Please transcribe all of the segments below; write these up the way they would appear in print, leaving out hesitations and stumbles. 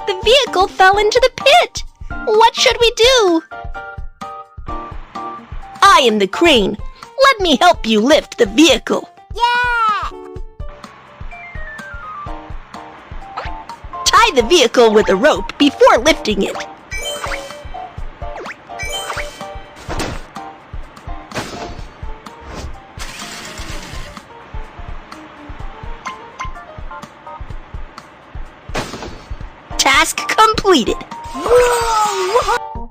The vehicle fell into the pit. What should we do? I am the crane. Let me help you lift the vehicle. Yeah! Tie the vehicle with a rope before lifting it. Task completed. Whoa!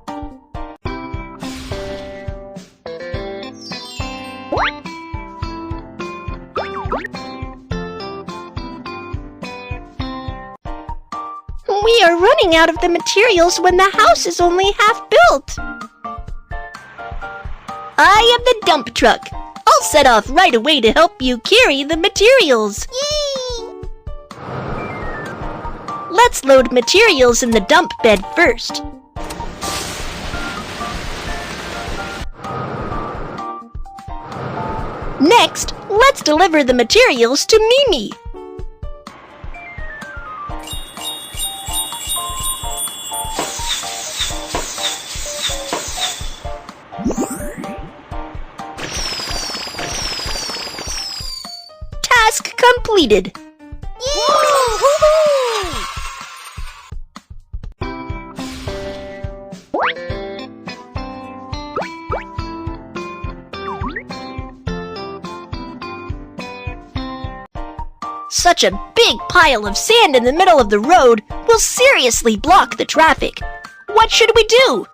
We are running out of the materials when the house is only half built. I am the dump truck. I'll set off right away to help you carry the materials. Yay! Let's load materials in the dump bed first. Next, let's deliver the materials to Mimi. Task completed. Such a big pile of sand in the middle of the road will seriously block the traffic. What should we do?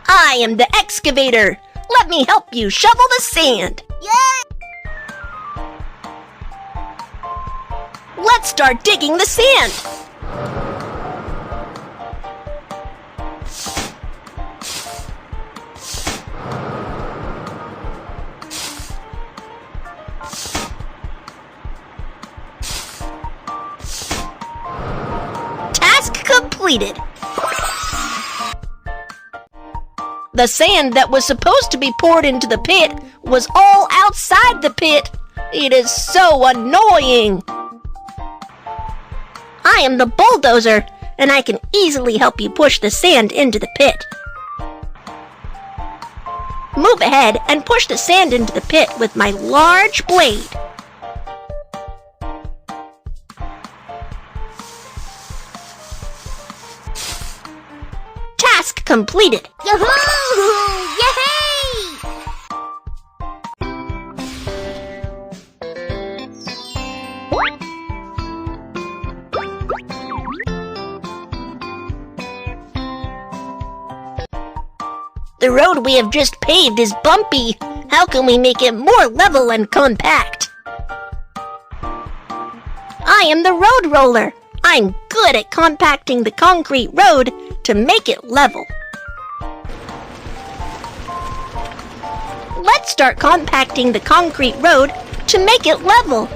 I am the excavator. Let me help you shovel the sand. Yay! Let's start digging the sand. Task completed. The sand that was supposed to be poured into the pit was all outside the pit. It is so annoying. I am the bulldozer, and I can easily help you push the sand into the pit. Move ahead and push the sand into the pit with my large blade. Task completed. Yahoo! Yay! The road we have just paved is bumpy. How can we make it more level and compact? I am the road roller. I'm good at compacting the concrete road to make it level. Let's start compacting the concrete road to make it level.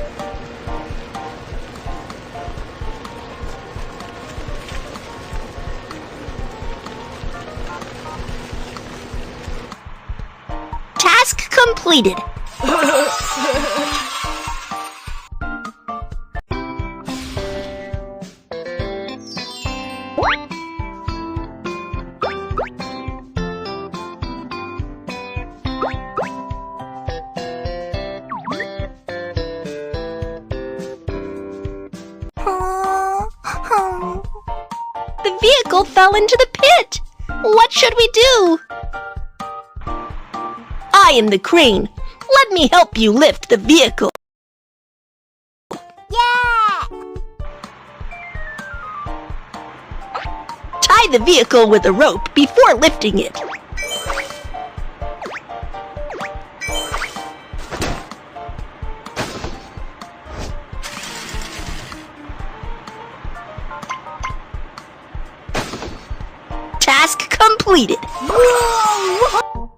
Task completed. The vehicle fell into the pit. What should we do? I am the crane. Let me help you lift the vehicle. Yeah! Tie the vehicle with a rope before lifting it. Task completed. Whoa!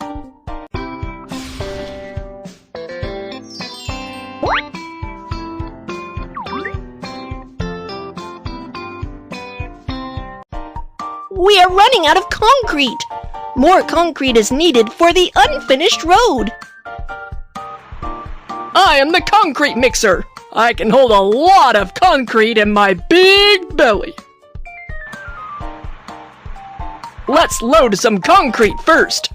We are running out of concrete. More concrete is needed for the unfinished road. I am the concrete mixer. I can hold a lot of concrete in my big belly. Let's load some concrete first.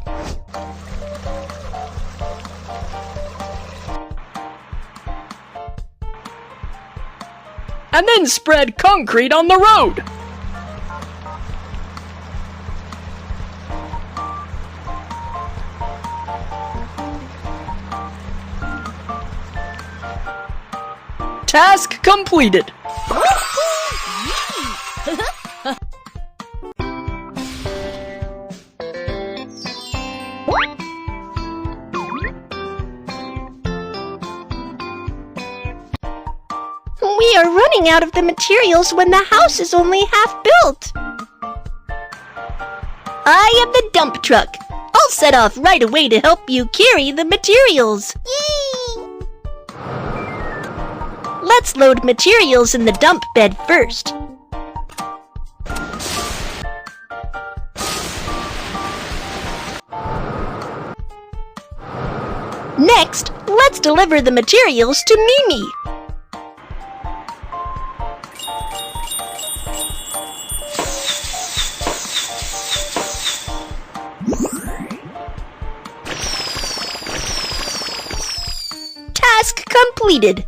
And then spread concrete on the road. Task completed. We are running out of the materials when the house is only half built. I am the dump truck. I'll set off right away to help you carry the materials. Yay! Let's load materials in the dump bed first. Next, let's deliver the materials to Mimi. Task completed.